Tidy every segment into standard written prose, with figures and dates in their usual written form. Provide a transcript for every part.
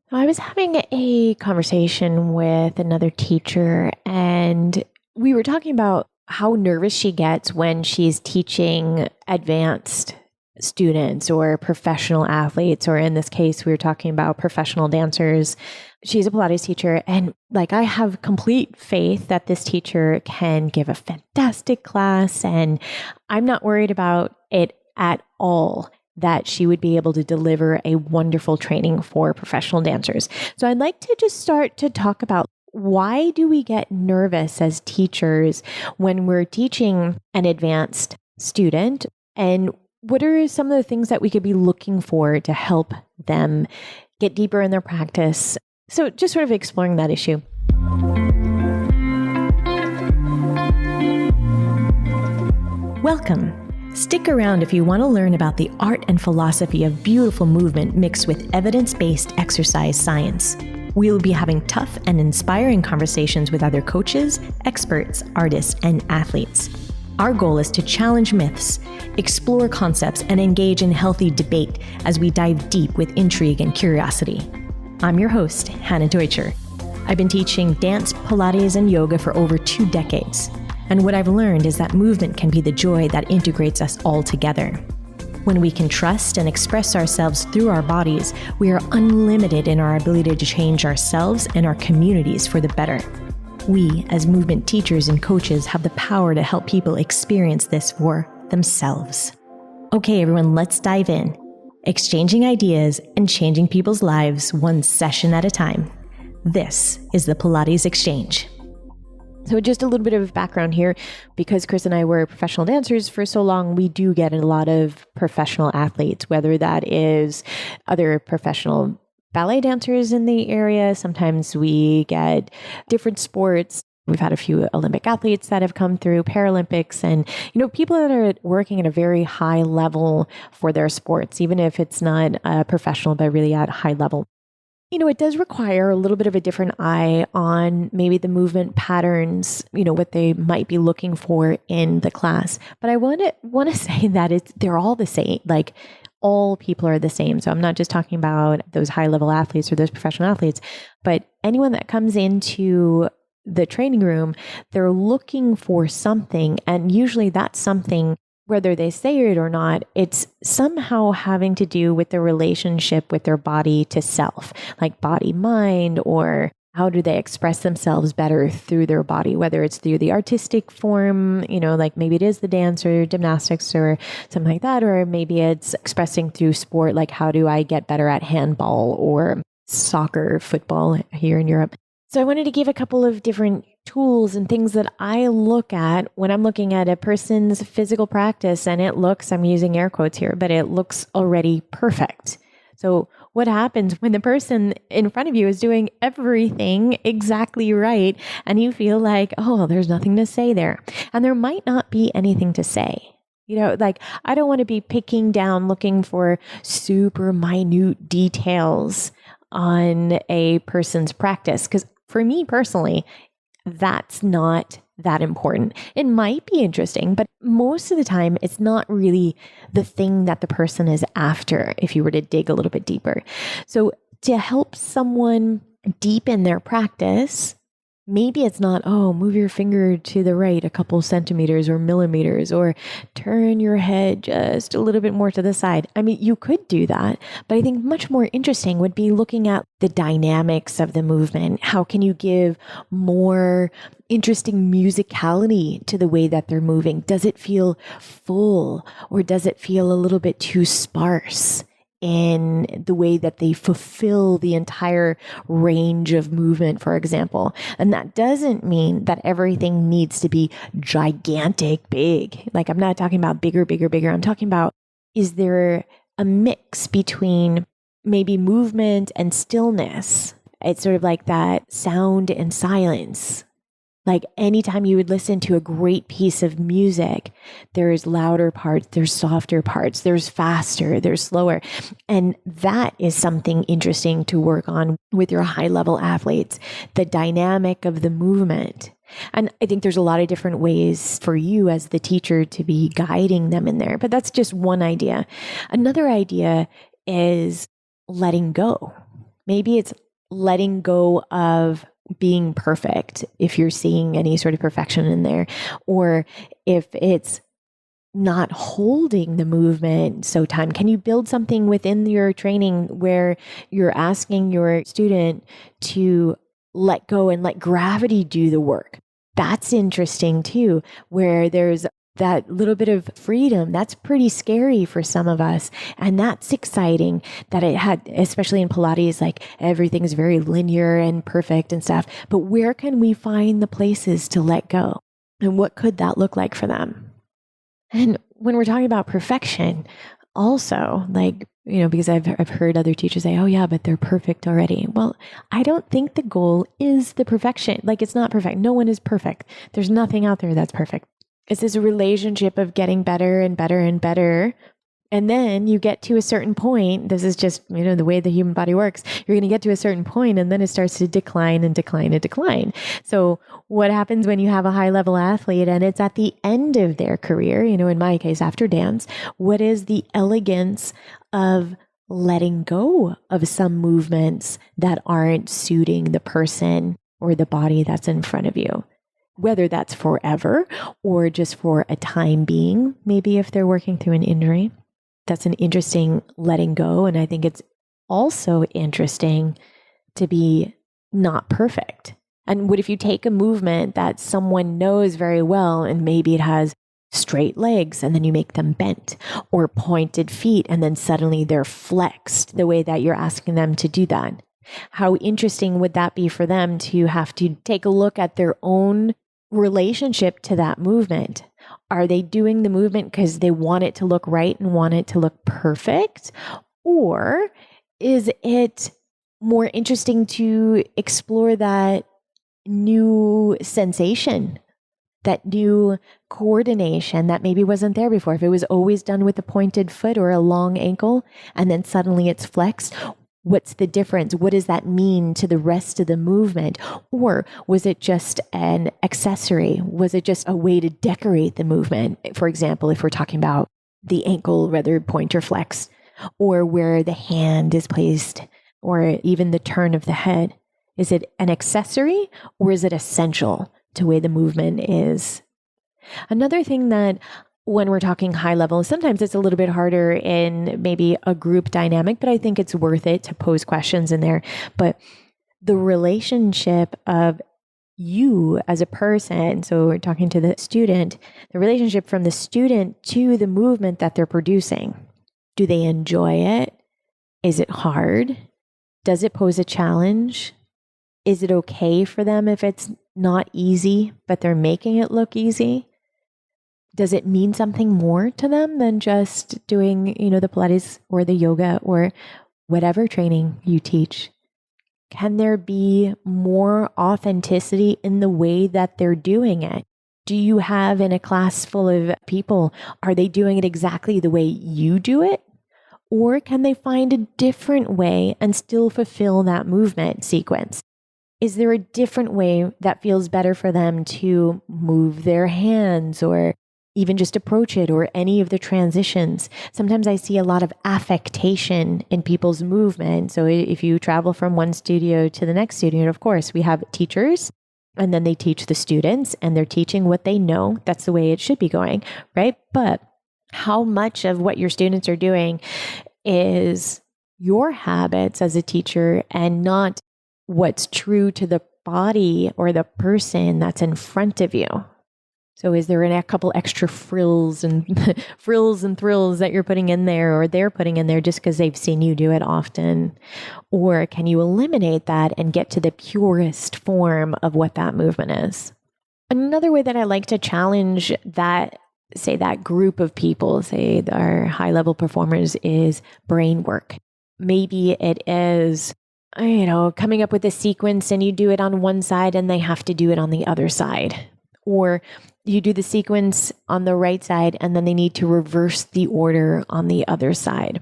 I was having a conversation with another teacher, and we were talking about how nervous she gets when she's teaching advanced students or professional athletes, or in this case, we were talking about professional dancers. She's a Pilates teacher, and I have complete faith that this teacher can give a fantastic class, and I'm not worried about it at all that she would be able to deliver a wonderful training for professional dancers. So I'd like to just start to talk about, why do we get nervous as teachers when we're teaching an advanced student? And what are some of the things that we could be looking for to help them get deeper in their practice? So just sort of exploring that issue. Welcome. Stick around if you want to learn about the art and philosophy of beautiful movement mixed with evidence-based exercise science. We will be having tough and inspiring conversations with other coaches, experts, artists, and athletes. Our goal is to challenge myths, explore concepts, and engage in healthy debate as we dive deep with intrigue and curiosity. I'm your host, Hannah Deutscher. I've been teaching dance, Pilates, and yoga for over 2 decades. And what I've learned is that movement can be the joy that integrates us all together. When we can trust and express ourselves through our bodies, we are unlimited in our ability to change ourselves and our communities for the better. We, as movement teachers and coaches, have the power to help people experience this for themselves. Okay, everyone, let's dive in. Exchanging ideas and changing people's lives one session at a time. This is the Pilates Exchange. So just a little bit of background here, because Chris and I were professional dancers for so long, we do get a lot of professional athletes, whether that is other professional ballet dancers in the area. Sometimes we get different sports. We've had a few Olympic athletes that have come through, Paralympics, and people that are working at a very high level for their sports, even if it's not professional, but really at a high level. It does require a little bit of a different eye on maybe the movement patterns, what they might be looking for in the class. But I want to say that they're all the same. All people are the same. So I'm not just talking about those high level athletes or those professional athletes, but anyone that comes into the training room, they're looking for something. And usually that's something, whether they say it or not, it's somehow having to do with the relationship with their body to self, like body mind, or how do they express themselves better through their body, whether it's through the artistic form, maybe it is the dance or gymnastics or something like that, or maybe it's expressing through sport, like how do I get better at handball or soccer, football here in Europe. So I wanted to give a couple of different tools and things that I look at when I'm looking at a person's physical practice, and I'm using air quotes here, but it looks already perfect. So what happens when the person in front of you is doing everything exactly right and you feel like, oh, there's nothing to say there. And there might not be anything to say. I don't want to be picking down, looking for super minute details on a person's practice, because for me personally, that's not that important. It might be interesting, but most of the time, it's not really the thing that the person is after if you were to dig a little bit deeper. So to help someone deepen their practice, maybe it's not, move your finger to the right a couple centimeters or millimeters, or turn your head just a little bit more to the side. I mean, you could do that, but I think much more interesting would be looking at the dynamics of the movement. How can you give more interesting musicality to the way that they're moving? Does it feel full, or does it feel a little bit too sparse in the way that they fulfill the entire range of movement, for example? And that doesn't mean that everything needs to be gigantic, big. I'm not talking about bigger. I'm talking about, is there a mix between maybe movement and stillness? It's sort of like that sound and silence. Anytime you would listen to a great piece of music, there's louder parts, there's softer parts, there's faster, there's slower. And that is something interesting to work on with your high level athletes, the dynamic of the movement. And I think there's a lot of different ways for you as the teacher to be guiding them in there, but that's just one idea. Another idea is letting go. Maybe it's letting go of being perfect if you're seeing any sort of perfection in there, or if it's not holding the movement so time. Can you build something within your training where you're asking your student to let go and let gravity do the work? That's interesting too, where there's that little bit of freedom. That's pretty scary for some of us. And that's exciting that it had, especially in Pilates, like everything's very linear and perfect and stuff. But where can we find the places to let go? And what could that look like for them? And when we're talking about perfection, also, like, because I've heard other teachers say, oh yeah, but they're perfect already. Well, I don't think the goal is the perfection. Like, it's not perfect. No one is perfect. There's nothing out there that's perfect. It's this relationship of getting better and better and better. And then you get to a certain point. This is just, the way the human body works. You're going to get to a certain point and then it starts to decline and decline and decline. So what happens when you have a high level athlete and it's at the end of their career, in my case, after dance, what is the elegance of letting go of some movements that aren't suiting the person or the body that's in front of you? Whether that's forever or just for a time being, maybe if they're working through an injury. That's an interesting letting go. And I think it's also interesting to be not perfect. And what if you take a movement that someone knows very well, and maybe it has straight legs and then you make them bent, or pointed feet and then suddenly they're flexed the way that you're asking them to do that? How interesting would that be for them to have to take a look at their own relationship to that movement? Are they doing the movement because they want it to look right and want it to look perfect? Or is it more interesting to explore that new sensation, that new coordination that maybe wasn't there before? If it was always done with a pointed foot or a long ankle, and then suddenly it's flexed, what's the difference? What does that mean to the rest of the movement? Or was it just an accessory? Was it just a way to decorate the movement? For example, if we're talking about the ankle, whether pointer flex, or where the hand is placed, or even the turn of the head. Is it an accessory or is it essential to the way the movement is? Another thing that when we're talking high level, sometimes it's a little bit harder in maybe a group dynamic, but I think it's worth it to pose questions in there. But the relationship of you as a person, so we're talking to the student, the relationship from the student to the movement that they're producing. Do they enjoy it? Is it hard? Does it pose a challenge? Is it okay for them if it's not easy, but they're making it look easy? Does it mean something more to them than just doing, the Pilates or the yoga or whatever training you teach? Can there be more authenticity in the way that they're doing it? Do you have in a class full of people, are they doing it exactly the way you do it? Or can they find a different way and still fulfill that movement sequence? Is there a different way that feels better for them to move their hands or even just approach it, or any of the transitions? Sometimes I see a lot of affectation in people's movement. So if you travel from one studio to the next studio, of course, we have teachers and then they teach the students and they're teaching what they know. That's the way it should be going, right? But how much of what your students are doing is your habits as a teacher and not what's true to the body or the person that's in front of you? So is there a couple extra frills and frills and thrills that you're putting in there, or they're putting in there just because they've seen you do it often? Or can you eliminate that and get to the purest form of what that movement is? Another way that I like to challenge that, say that group of people, say our high level performers, is brain work. Maybe it is, coming up with a sequence and you do it on one side and they have to do it on the other side. Or you do the sequence on the right side and then they need to reverse the order on the other side.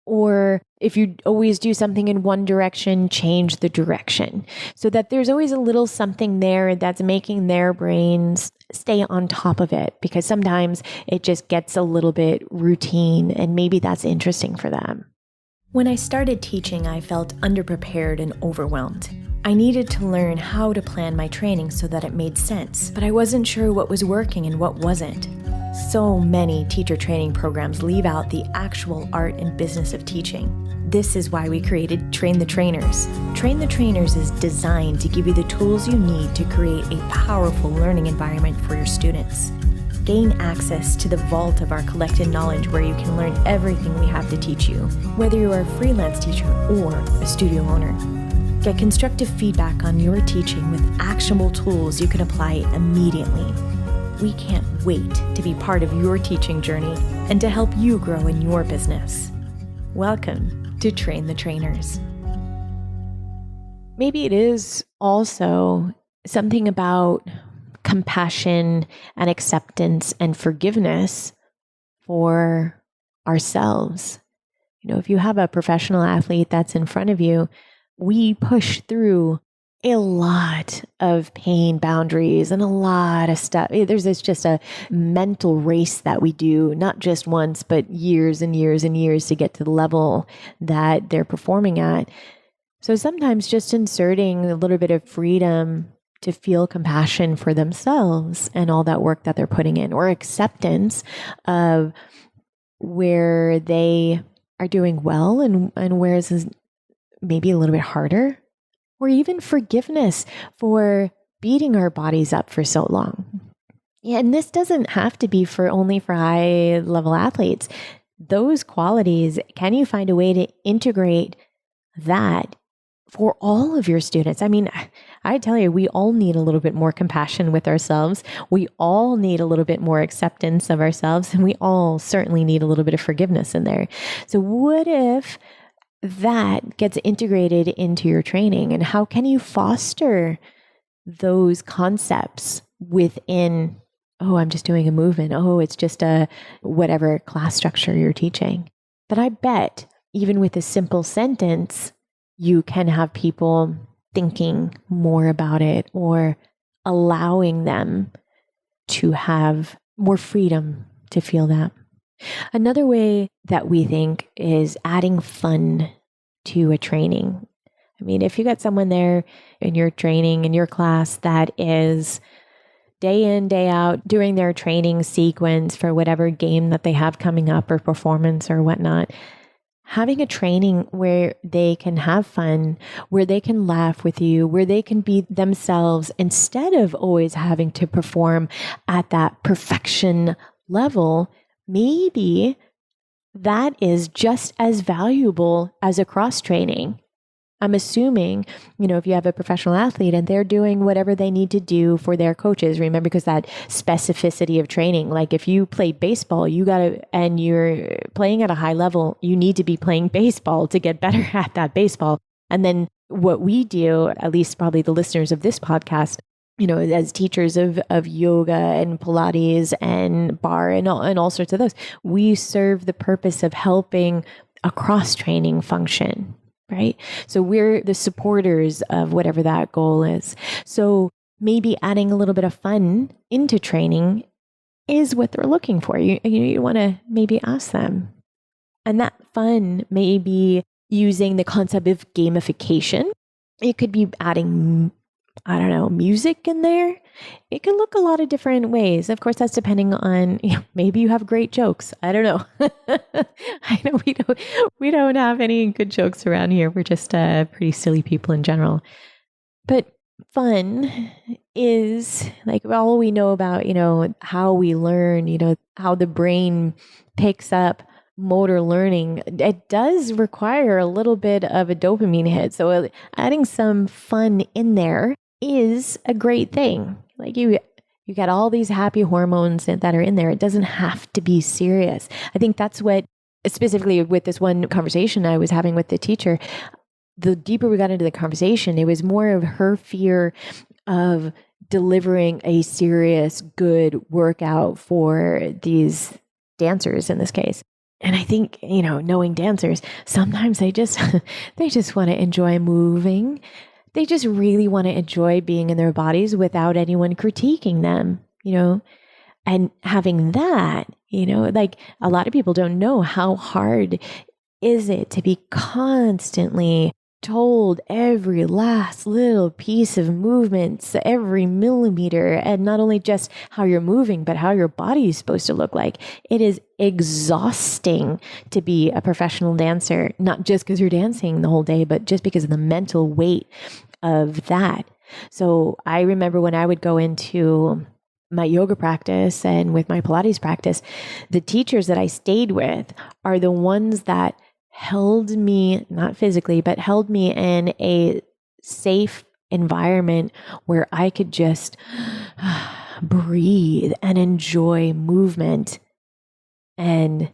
Or if you always do something in one direction, change the direction. So that there's always a little something there that's making their brains stay on top of it, because sometimes it just gets a little bit routine and maybe that's interesting for them. When I started teaching, I felt underprepared and overwhelmed. I needed to learn how to plan my training so that it made sense, but I wasn't sure what was working and what wasn't. So many teacher training programs leave out the actual art and business of teaching. This is why we created Train the Trainers. Train the Trainers is designed to give you the tools you need to create a powerful learning environment for your students. Gain access to the vault of our collected knowledge where you can learn everything we have to teach you, whether you are a freelance teacher or a studio owner. Get constructive feedback on your teaching with actionable tools you can apply immediately. We can't wait to be part of your teaching journey and to help you grow in your business. Welcome to Train the Trainers. Maybe it is also something about compassion and acceptance and forgiveness for ourselves. If you have a professional athlete that's in front of you, we push through a lot of pain boundaries and a lot of stuff. There's just a mental race that we do, not just once, but years and years and years to get to the level that they're performing at. So sometimes just inserting a little bit of freedom to feel compassion for themselves and all that work that they're putting in, or acceptance of where they are doing well and where is maybe a little bit harder, or even forgiveness for beating our bodies up for so long. Yeah, and this doesn't have to be only for high level athletes. Those qualities, can you find a way to integrate that for all of your students? I mean, I tell you, we all need a little bit more compassion with ourselves. We all need a little bit more acceptance of ourselves, and we all certainly need a little bit of forgiveness in there. So what if that gets integrated into your training, and how can you foster those concepts within, I'm just doing a movement. It's just a whatever class structure you're teaching. But I bet even with a simple sentence, you can have people thinking more about it or allowing them to have more freedom to feel that. Another way that we think is adding fun to a training. I mean, if you got someone there in your training, in your class, that is day in, day out doing their training sequence for whatever game that they have coming up or performance or whatnot, having a training where they can have fun, where they can laugh with you, where they can be themselves instead of always having to perform at that perfection level, maybe that is just as valuable as a cross training. I'm assuming, if you have a professional athlete and they're doing whatever they need to do for their coaches, remember, because that specificity of training, like if you play baseball, and you're playing at a high level, you need to be playing baseball to get better at that baseball. And then what we do, at least probably the listeners of this podcast, as teachers of yoga and Pilates and bar and all sorts of those, we serve the purpose of helping a cross training function. Right? So we're the supporters of whatever that goal is. So maybe adding a little bit of fun into training is what they're looking for. You want to maybe ask them. And that fun may be using the concept of gamification. It could be adding, music in there. It can look a lot of different ways. Of course, that's depending on, maybe you have great jokes. I don't know. I know we don't have any good jokes around here. We're just pretty silly people in general. But fun is like all we know about, how we learn, how the brain picks up motor learning. It does require a little bit of a dopamine hit. So adding some fun in there is a great thing. Like you got all these happy hormones that are in there. It doesn't have to be serious. I think that's what, specifically with this one conversation I was having with the teacher, the deeper we got into the conversation, it was more of her fear of delivering a serious, good workout for these dancers in this case. And I think, knowing dancers, sometimes they just want to enjoy moving. They just really want to enjoy being in their bodies without anyone critiquing them, and having that, like a lot of people don't know how hard is it to be constantly told every last little piece of movements, every millimeter, and not only just how you're moving, but how your body is supposed to look like? It is exhausting to be a professional dancer, not just because you're dancing the whole day, but just because of the mental weight of that. So I remember when I would go into my yoga practice and with my Pilates practice, the teachers that I stayed with are the ones that held me, not physically, but held me in a safe environment where I could just breathe and enjoy movement and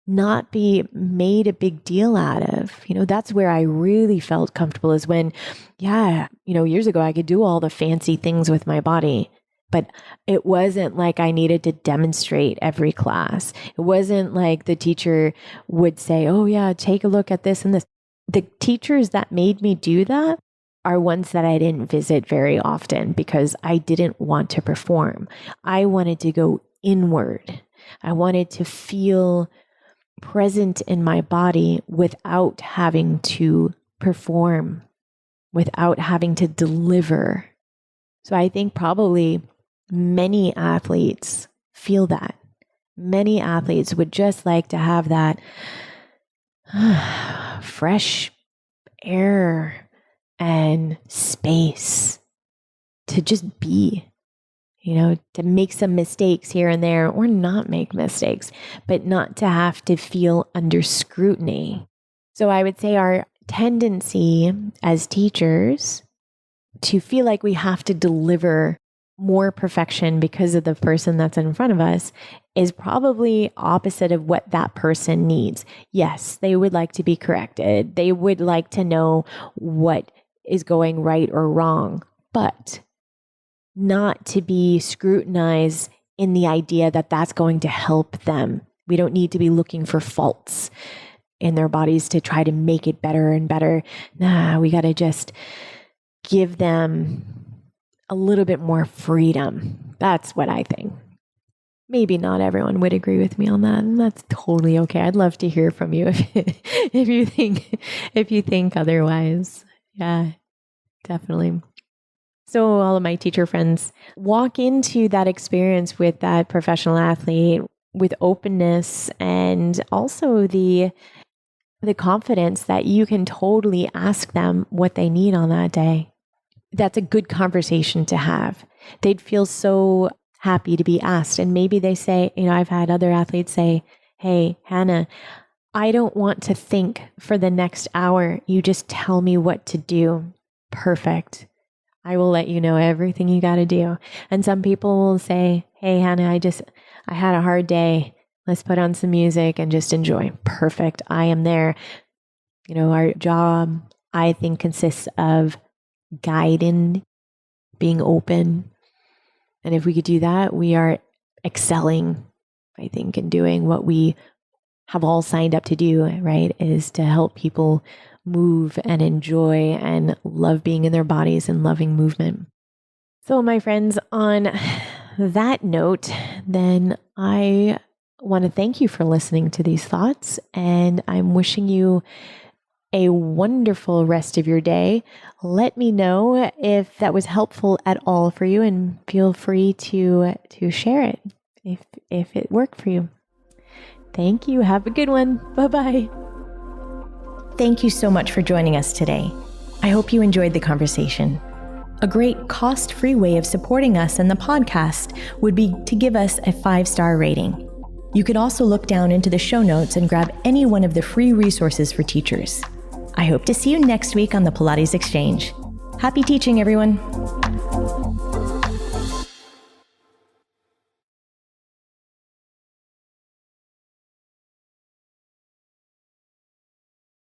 not be made a big deal out of. That's where I really felt comfortable, is when, years ago, I could do all the fancy things with my body, but it wasn't like I needed to demonstrate every class. It wasn't like the teacher would say, oh yeah, take a look at this and this. The teachers that made me do that are ones that I didn't visit very often because I didn't want to perform. I wanted to go inward. I wanted to feel present in my body without having to perform, without having to deliver. So I think probably many athletes feel that. Many athletes would just like to have that fresh air and space to just be, to make some mistakes here and there or not make mistakes, but not to have to feel under scrutiny. So I would say our tendency as teachers to feel like we have to deliver more perfection because of the person that's in front of us is probably opposite of what that person needs. Yes, they would like to be corrected. They would like to know what is going right or wrong, but not to be scrutinized in the idea that that's going to help them. We don't need to be looking for faults in their bodies to try to make it better and better. We got to just give them a little bit more freedom. That's what I think. Maybe not everyone would agree with me on that, and that's totally okay. I'd love to hear from you if you think otherwise. Yeah, definitely. So all of my teacher friends, walk into that experience with that professional athlete with openness and also the confidence that you can totally ask them what they need on that day. That's a good conversation to have. They'd feel so happy to be asked. And maybe they say, I've had other athletes say, hey, Hannah, I don't want to think for the next hour. You just tell me what to do. Perfect. I will let you know everything you got to do. And some people will say, hey, Hannah, I had a hard day. Let's put on some music and just enjoy. Perfect. I am there. Our job, I think, consists of guiding, being open. And if we could do that, we are excelling, I think, in doing what we have all signed up to do, right? Is to help people move and enjoy and love being in their bodies and loving movement. So my friends, on that note, then I want to thank you for listening to these thoughts, and I'm wishing you a wonderful rest of your day. Let me know if that was helpful at all for you, and feel free to share it if it worked for you. Thank you. Have a good one. Bye-bye. Thank you so much for joining us today. I hope you enjoyed the conversation. A great cost-free way of supporting us and the podcast would be to give us a 5-star rating. You could also look down into the show notes and grab any one of the free resources for teachers. I hope to see you next week on the Pilates Exchange. Happy teaching, everyone.